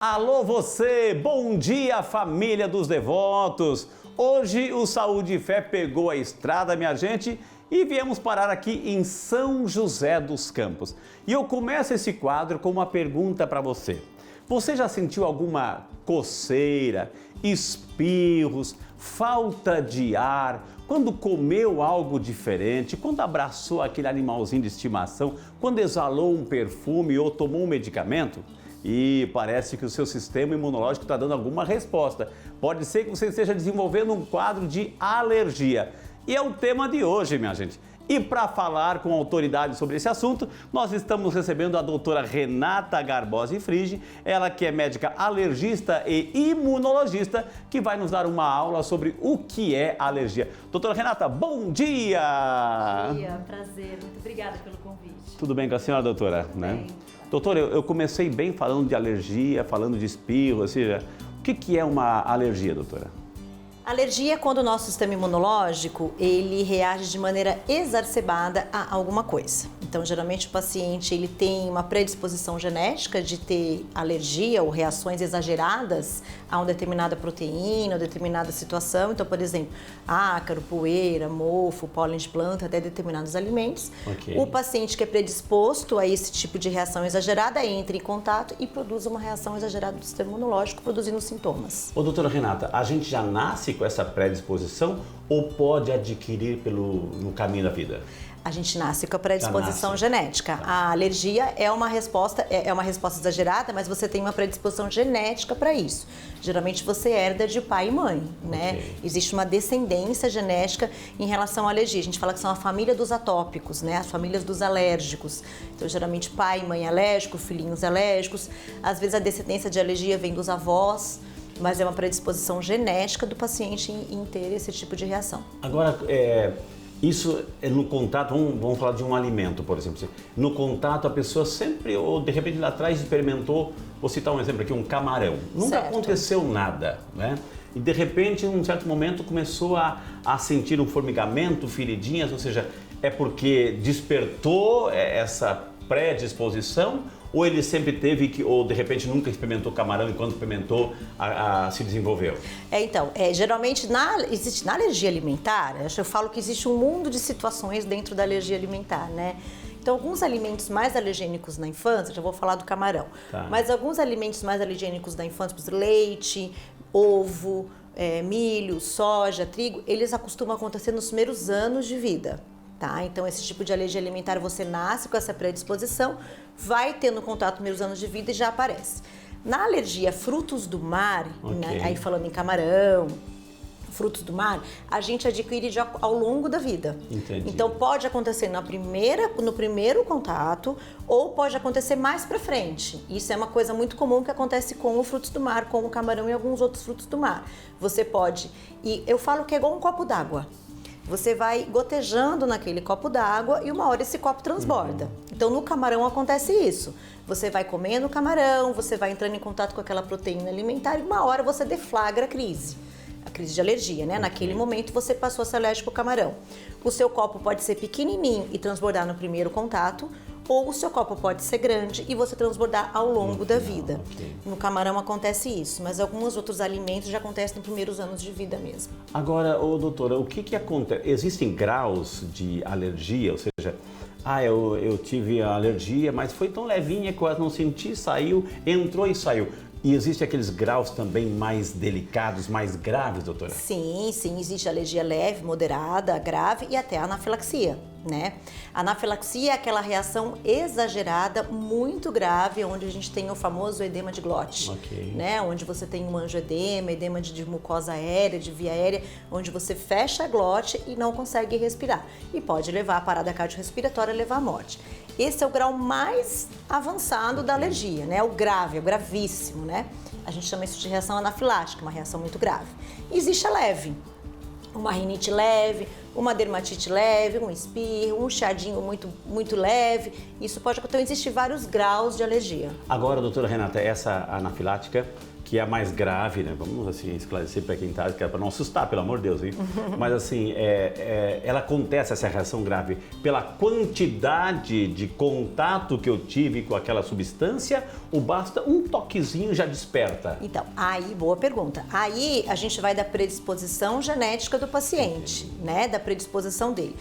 Alô você, bom dia família dos devotos! Hoje o Saúde e Fé pegou a estrada, minha gente, e viemos parar aqui em São José dos Campos. E eu começo esse quadro com uma pergunta para você. Você já sentiu alguma coceira, espirros, falta de ar, quando comeu algo diferente, quando abraçou aquele animalzinho de estimação, quando exalou um perfume ou tomou um medicamento? E parece que o seu sistema imunológico está dando alguma resposta. Pode ser que você esteja desenvolvendo um quadro de alergia. E é o tema de hoje, minha gente. E para falar com autoridade sobre esse assunto, nós estamos recebendo a doutora Renata Garbosi Frigi, ela que é médica alergista e imunologista, que vai nos dar uma aula sobre o que é alergia. Doutora Renata, bom dia! Bom dia, prazer, muito obrigada pelo convite. Tudo bem com a senhora, doutora? Tudo né? bem. Doutora, eu comecei bem falando de alergia, falando de espirro, ou seja, o que é uma alergia, doutora? Alergia é quando o nosso sistema imunológico, ele reage de maneira exacerbada a alguma coisa. Então, geralmente o paciente, ele tem uma predisposição genética de ter alergia ou reações exageradas a uma determinada proteína, ou determinada situação. Então, por exemplo, ácaro, poeira, mofo, pólen de planta, até determinados alimentos. Okay. O paciente que é predisposto a esse tipo de reação exagerada entra em contato e produz uma reação exagerada do sistema imunológico, produzindo sintomas. Ô, doutora Renata, a gente já nasce com essa predisposição ou pode adquirir no caminho da vida? A gente nasce com a predisposição genética. A alergia é uma resposta exagerada, mas você tem uma predisposição genética para isso. Geralmente você herda de pai e mãe, né? Okay. Existe uma descendência genética em relação à alergia. A gente fala que são a família dos atópicos, né? As famílias dos alérgicos. Então, geralmente pai e mãe alérgico, filhinhos alérgicos. Às vezes a descendência de alergia vem dos avós, mas é uma predisposição genética do paciente em ter esse tipo de reação. Agora, isso é no contato, vamos falar de um alimento, por exemplo. No contato, a pessoa sempre, ou de repente lá atrás experimentou, vou citar um exemplo aqui, um camarão. Nunca aconteceu nada, né? E de repente, em um certo momento, começou a sentir um formigamento, feridinhas, ou seja, é porque despertou essa predisposição, ou ele sempre teve, ou de repente nunca experimentou camarão e quando experimentou se desenvolveu? Geralmente na alergia alimentar, eu falo que existe um mundo de situações dentro da alergia alimentar, né? Então, alguns alimentos mais alergênicos na infância, já vou falar do camarão, mas alguns alimentos mais alergênicos da infância, por exemplo, leite, ovo, milho, soja, trigo, eles costumam acontecer nos primeiros anos de vida. Tá? Então, esse tipo de alergia alimentar, você nasce com essa predisposição, vai tendo contato nos primeiros anos de vida e já aparece. Na alergia a frutos do mar, né, aí falando em camarão, frutos do mar, a gente adquire ao longo da vida. Entendi. Então, pode acontecer no primeiro contato ou pode acontecer mais pra frente. Isso é uma coisa muito comum que acontece com os frutos do mar, com o camarão e alguns outros frutos do mar. Você pode, e eu falo que é igual um copo d'água. Você vai gotejando naquele copo d'água e uma hora esse copo transborda. Então, no camarão acontece isso. Você vai comendo o camarão, você vai entrando em contato com aquela proteína alimentar e uma hora você deflagra a crise de alergia, né? Naquele momento você passou a ser alérgico ao camarão. O seu copo pode ser pequenininho e transbordar no primeiro contato, ou o seu copo pode ser grande e você transbordar ao longo da vida. No camarão acontece isso, mas alguns outros alimentos já acontecem nos primeiros anos de vida mesmo. Agora, doutora, o que acontece? Existem graus de alergia, ou seja, eu tive a alergia, mas foi tão levinha que eu quase não senti, saiu, entrou e saiu. E existem aqueles graus também mais delicados, mais graves, doutora? Sim, existe alergia leve, moderada, grave e até anafilaxia, né? A anafilaxia é aquela reação exagerada, muito grave, onde a gente tem o famoso edema de glote, né? Onde você tem um angioedema, edema de mucosa aérea, de via aérea, onde você fecha a glote e não consegue respirar. E pode levar a parada cardiorrespiratória, levar à morte. Esse é o grau mais avançado da alergia, né? O grave, o gravíssimo, né? A gente chama isso de reação anafilática, uma reação muito grave. E existe a leve, uma rinite leve, uma dermatite leve, um espirro, um chiadinho muito leve. Isso pode acontecer, então existem vários graus de alergia. Agora, doutora Renata, essa anafilática, que é a mais grave, né? Vamos assim esclarecer para quem está, para não assustar, pelo amor de Deus, hein? Mas assim, ela acontece essa reação grave pela quantidade de contato que eu tive com aquela substância ou basta um toquezinho já desperta? Então, aí, boa pergunta. Aí a gente vai da predisposição genética do paciente, né? Da predisposição dele.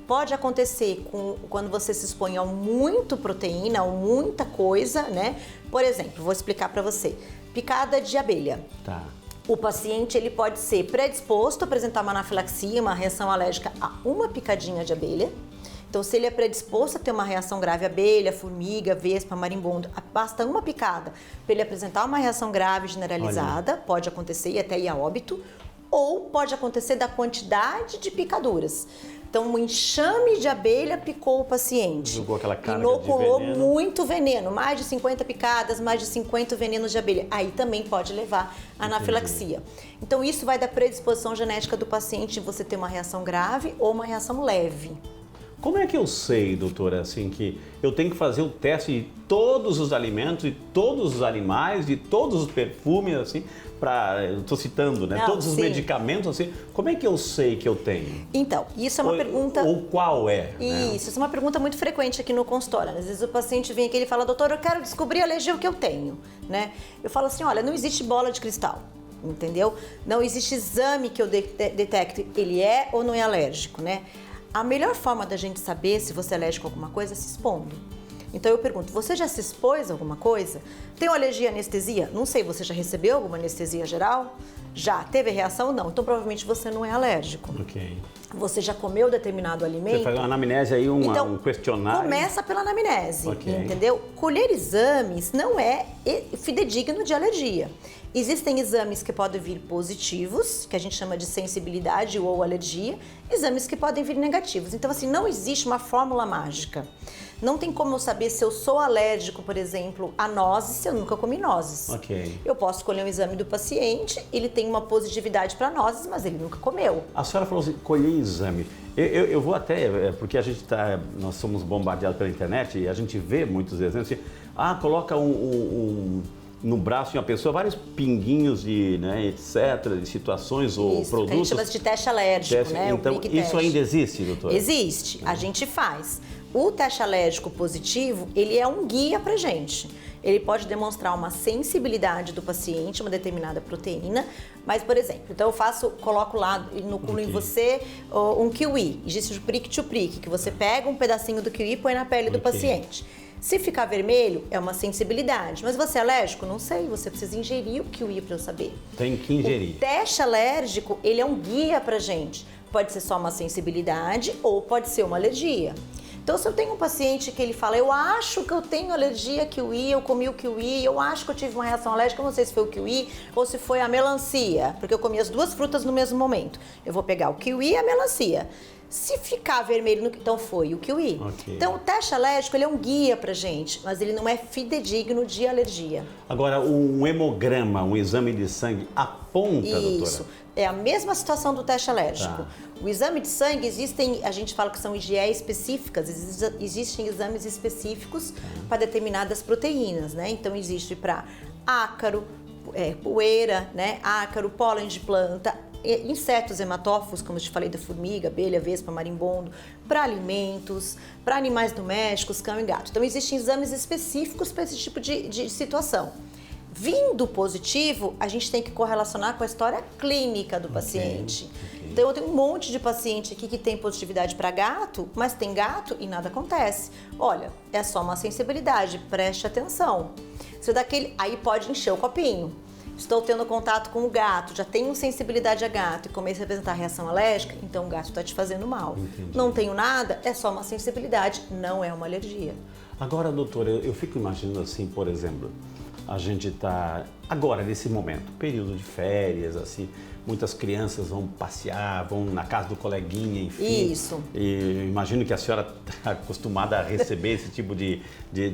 Pode acontecer quando você se expõe a muito proteína ou muita coisa, né? Por exemplo, vou explicar para você. Picada de abelha. Tá. O paciente ele pode ser predisposto a apresentar uma anafilaxia, uma reação alérgica a uma picadinha de abelha. Então, se ele é predisposto a ter uma reação grave à abelha, formiga, vespa, marimbondo, basta uma picada para ele apresentar uma reação grave generalizada, pode acontecer e até ir a óbito, ou pode acontecer da quantidade de picaduras. Então, um enxame de abelha picou o paciente. Jogou aquela carga inoculou de veneno. muito veneno, mais de 50 picadas, mais de 50 venenos de abelha. Aí também pode levar a anafilaxia. Então, isso vai da predisposição genética do paciente de você ter uma reação grave ou uma reação leve. Como é que eu sei, doutora, assim, que eu tenho que fazer o teste de todos os alimentos, de todos os animais, de todos os perfumes, assim, eu estou citando, né? Não, todos os sim. medicamentos, assim, como é que eu sei que eu tenho? Então, isso é uma pergunta... Ou qual é? Isso é uma pergunta muito frequente aqui no consultório. Às vezes o paciente vem aqui e fala, doutor, eu quero descobrir a alergia que eu tenho, né? Eu falo assim, olha, não existe bola de cristal, entendeu? Não existe exame que eu detecte, ele é ou não é alérgico, né? A melhor forma da gente saber se você é alérgico a alguma coisa é se expondo. Então eu pergunto, você já se expôs a alguma coisa? Tem uma alergia à anestesia? Não sei, você já recebeu alguma anestesia geral? Já. Teve reação? Não. Então provavelmente você não é alérgico. Ok. Você já comeu determinado alimento? Você faz uma anamnese aí, um questionário. Começa pela anamnese, Ok. entendeu? Colher exames não é fidedigno de alergia. Existem exames que podem vir positivos, que a gente chama de sensibilidade ou alergia, exames que podem vir negativos. Então, assim, não existe uma fórmula mágica. Não tem como eu saber se eu sou alérgico, por exemplo, a nozes, se eu nunca comi nozes. Ok. Eu posso escolher um exame do paciente, ele tem uma positividade para nozes, mas ele nunca comeu. A senhora falou assim, colher exame. Eu vou até, porque nós somos bombardeados pela internet e a gente vê muitos exemplos assim, coloca no braço de uma pessoa vários pinguinhos de, né, etc, de situações ou Isso, produtos. que a gente chama de teste alérgico, né? Então, o prick isso test. ainda existe, doutora? Existe, a gente faz. O teste alérgico positivo, ele é um guia pra gente. Ele pode demonstrar uma sensibilidade do paciente, uma determinada proteína, mas, por exemplo, então eu coloco lá, inoculo em você um kiwi, existe o prick to prick, que você pega um pedacinho do kiwi e põe na pele do paciente. Se ficar vermelho, é uma sensibilidade. Mas você é alérgico? Não sei, você precisa ingerir o kiwi para eu saber. Tem que ingerir. O teste alérgico, ele é um guia pra gente. Pode ser só uma sensibilidade ou pode ser uma alergia. Então, se eu tenho um paciente que ele fala, eu acho que eu tenho alergia a kiwi, eu comi o kiwi, eu acho que eu tive uma reação alérgica, eu não sei se foi o kiwi ou se foi a melancia, porque eu comi as duas frutas no mesmo momento. Eu vou pegar o kiwi e a melancia. Se ficar vermelho, então foi o kiwi. Okay. Então, o teste alérgico, ele é um guia pra gente, mas ele não é fidedigno de alergia. Agora, um hemograma, um exame de sangue, aponta, doutora? Isso, é a mesma situação do teste alérgico. Tá. O exame de sangue, a gente fala que são IgE específicas, existem exames específicos para determinadas proteínas, né? Então, existe para ácaro, poeira, né? Ácaro, pólen de planta, insetos hematófagos, como eu te falei, da formiga, abelha, vespa, marimbondo, para alimentos, para animais domésticos, cão e gato. Então, existem exames específicos para esse tipo de situação. Vindo positivo, a gente tem que correlacionar com a história clínica do paciente. Então, eu tenho um monte de paciente aqui que tem positividade para gato, mas tem gato e nada acontece. Olha, é só uma sensibilidade, preste atenção. Aí pode encher o copinho. Estou tendo contato com o gato, já tenho sensibilidade a gato e comecei a apresentar reação alérgica, então o gato está te fazendo mal. Entendi. Não tenho nada, é só uma sensibilidade, não é uma alergia. Agora, doutora, eu fico imaginando assim, por exemplo, a gente está agora, nesse momento, período de férias, assim, muitas crianças vão passear, vão na casa do coleguinha, enfim. Isso. E imagino que a senhora está acostumada a receber esse tipo de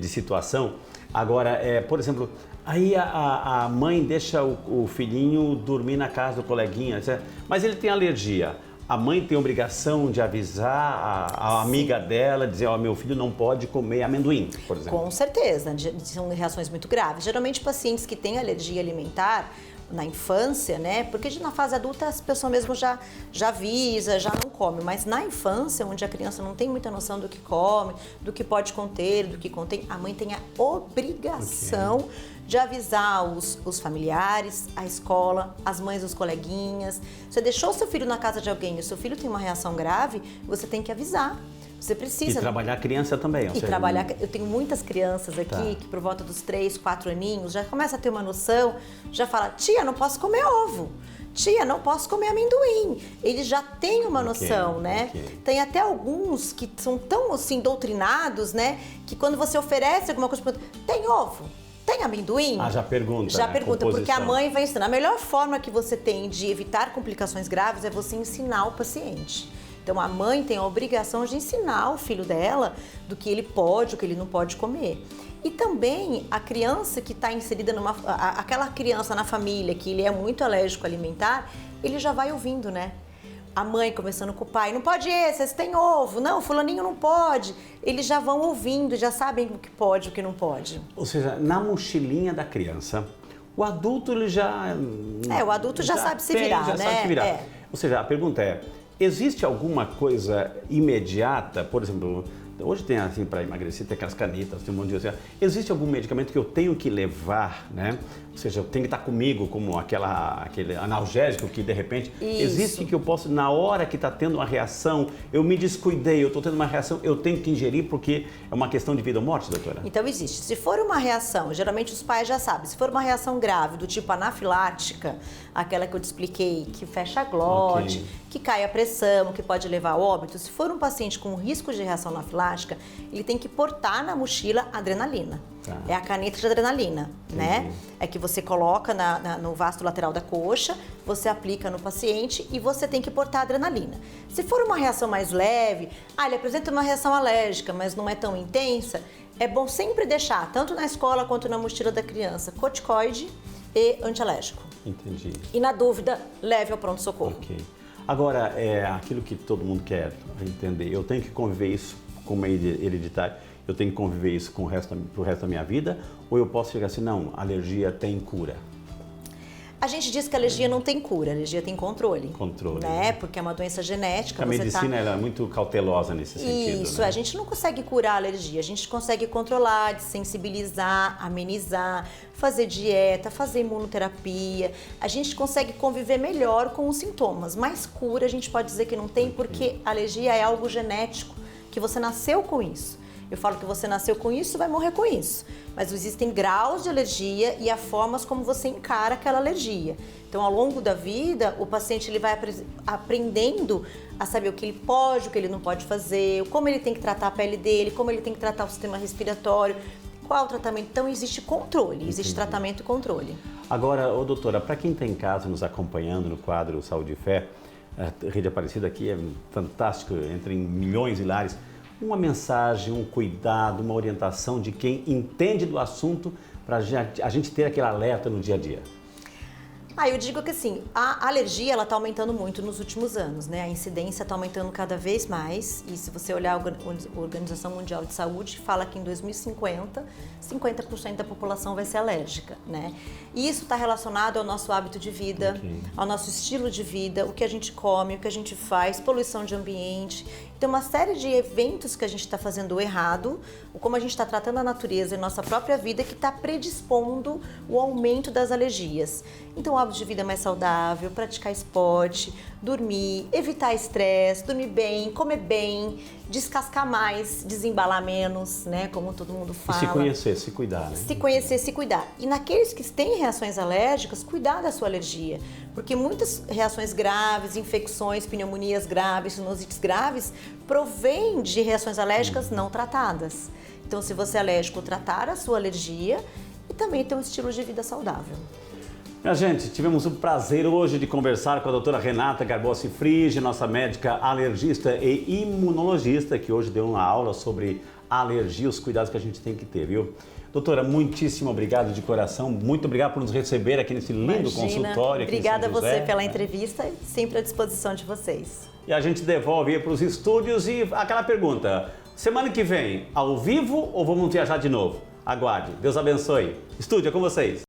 situação. Agora, por exemplo, aí a mãe deixa o filhinho dormir na casa do coleguinha, etc. Mas ele tem alergia. a mãe tem a obrigação de avisar a amiga dela, dizer, ó, meu filho não pode comer amendoim, por exemplo. Com certeza, são reações muito graves. Geralmente pacientes que têm alergia alimentar na infância, né? Porque na fase adulta as pessoas mesmo já avisa, já não come, mas na infância, onde a criança não tem muita noção do que come, do que pode conter, do que contém, a mãe tem a obrigação de avisar os familiares, a escola, as mães dos coleguinhas. Você deixou seu filho na casa de alguém e o seu filho tem uma reação grave, você tem que avisar. Você precisa. E trabalhar a criança também. E trabalhar. Eu tenho muitas crianças aqui que por volta dos 3, 4 aninhos já começa a ter uma noção, já fala, tia, não posso comer ovo. Tia, não posso comer amendoim. Eles já têm uma noção, né? Tem até alguns que são tão assim doutrinados, né? Que quando você oferece alguma coisa, tem ovo? Tem amendoim? Ah, já pergunta. Já né? pergunta, porque a mãe vai ensinar. A melhor forma que você tem de evitar complicações graves é você ensinar o paciente. Então, a mãe tem a obrigação de ensinar o filho dela do que ele pode, o que ele não pode comer. E também a criança que está inserida aquela criança na família que ele é muito alérgico alimentar, ele já vai ouvindo, né? A mãe conversando com o pai, não pode esse tem ovo, não, fulaninho não pode. Eles já vão ouvindo, já sabem o que pode e o que não pode. Ou seja, na mochilinha da criança, o adulto ele já... o adulto já sabe se virar, né? Sabe se virar. Ou seja, a pergunta é, existe alguma coisa imediata, por exemplo, hoje tem assim para emagrecer, tem aquelas canetas, tem um monte de coisa. Existe algum medicamento que eu tenho que levar, né? Ou seja, eu tenho que estar comigo como aquele analgésico que de repente... Isso. Existe que eu posso, na hora que está tendo uma reação, eu me descuidei, eu estou tendo uma reação, eu tenho que ingerir porque é uma questão de vida ou morte, doutora? Então existe. Se for uma reação, geralmente os pais já sabem, se for uma reação grave do tipo anafilática, aquela que eu te expliquei, que fecha a glote, que cai a pressão, que pode levar ao óbito, se for um paciente com risco de reação anafilática, ele tem que portar na mochila adrenalina. É a caneta de adrenalina, né? É que você coloca no vasto lateral da coxa, você aplica no paciente e você tem que portar adrenalina. Se for uma reação mais leve, ele apresenta uma reação alérgica, mas não é tão intensa, é bom sempre deixar, tanto na escola quanto na mochila da criança, corticoide e antialérgico. Entendi. E na dúvida, leve ao pronto-socorro. Ok. Agora, é aquilo que todo mundo quer entender, eu tenho que conviver isso como é hereditário, eu tenho que conviver isso pro resto da minha vida, ou eu posso chegar assim, não, alergia tem cura? A gente diz que a alergia não tem cura, a alergia tem controle. Controle. Né? Porque é uma doença genética. A medicina ela é muito cautelosa nesse sentido. Isso, né? A gente não consegue curar a alergia, a gente consegue controlar, desensibilizar, amenizar, fazer dieta, fazer imunoterapia. A gente consegue conviver melhor com os sintomas, mas cura a gente pode dizer que não tem, porque a alergia é algo genético, que você nasceu com isso. Eu falo que você nasceu com isso e vai morrer com isso. Mas existem graus de alergia e há formas como você encara aquela alergia. Então, ao longo da vida, o paciente ele vai aprendendo a saber o que ele pode, o que ele não pode fazer, como ele tem que tratar a pele dele, como ele tem que tratar o sistema respiratório, qual o tratamento. Então, existe controle, existe tratamento e controle. Agora, doutora, para quem está em casa nos acompanhando no quadro Saúde e Fé, a Rede Aparecida aqui é fantástico, entra em milhões de lares. Uma mensagem, um cuidado, uma orientação de quem entende do assunto para a gente ter aquele alerta no dia a dia. Eu digo que assim, a alergia ela está aumentando muito nos últimos anos, né? A incidência está aumentando cada vez mais e se você olhar a Organização Mundial de Saúde fala que em 2050, 50% da população vai ser alérgica, né? E isso está relacionado ao nosso hábito de vida, ao nosso estilo de vida, o que a gente come, o que a gente faz, poluição de ambiente. Tem uma série de eventos que a gente está fazendo errado, como a gente está tratando a natureza e nossa própria vida, que está predispondo o aumento das alergias. Então, hábito de vida mais saudável, praticar esporte, dormir, evitar estresse, dormir bem, comer bem, descascar mais, desembalar menos, né? Como todo mundo fala. E se conhecer, se cuidar, né? Se conhecer, se cuidar. E naqueles que têm reações alérgicas, cuidar da sua alergia. Porque muitas reações graves, infecções, pneumonias graves, sinusites graves, provêm de reações alérgicas não tratadas. Então, se você é alérgico, tratar a sua alergia e também ter um estilo de vida saudável. Minha gente, tivemos o prazer hoje de conversar com a doutora Renata Garbossi Frige, nossa médica alergista e imunologista, que hoje deu uma aula sobre a alergia, os cuidados que a gente tem que ter, viu? Doutora, muitíssimo obrigado de coração, muito obrigado por nos receber aqui nesse lindo consultório. Obrigada aqui em a São José, você pela né? entrevista e sempre à disposição de vocês. E a gente devolve para os estúdios e aquela pergunta, semana que vem, ao vivo ou vamos viajar de novo? Aguarde, Deus abençoe. Estúdio, é com vocês.